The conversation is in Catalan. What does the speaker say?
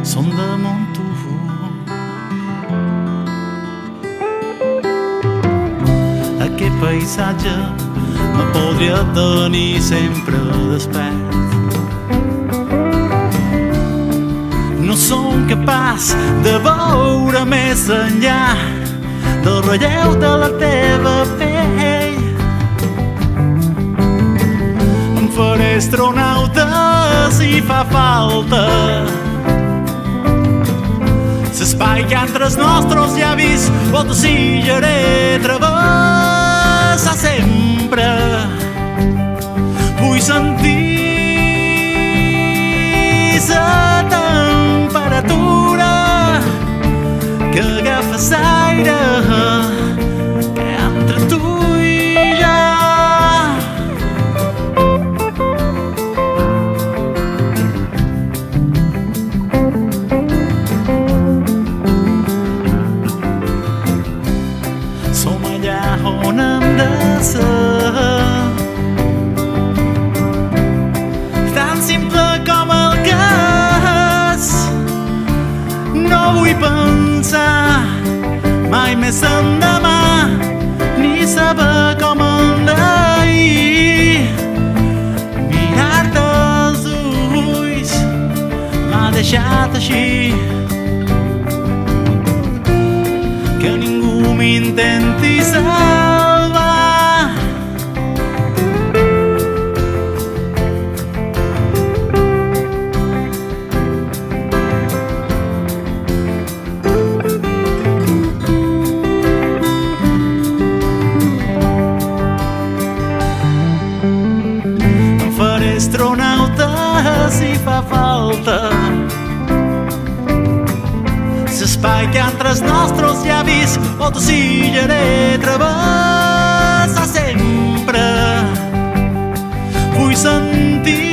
Som damunt tu. Aquest paisatge me podria tenir sempre despert. No som capaç de veure més enllà del relleu de la teva pell. Em faré astronauta si fa falta. L'espai que entre els nostres llavis ho desitjaré travessar sempre. Vull sentir la temperatura que agafa l'aire que entre tu i jo. Som allà on hem de ser, tan simple com el que és. No vull pensar mai més en demà, ni saber com en d'ahir. Mirar-te als ulls m'ha deixat així, que ningú m'intenti salvar. Em faré astronauta si fa falta. L'espai que entre els nostres llavis ho desitjaré travessar sempre. Vull sentir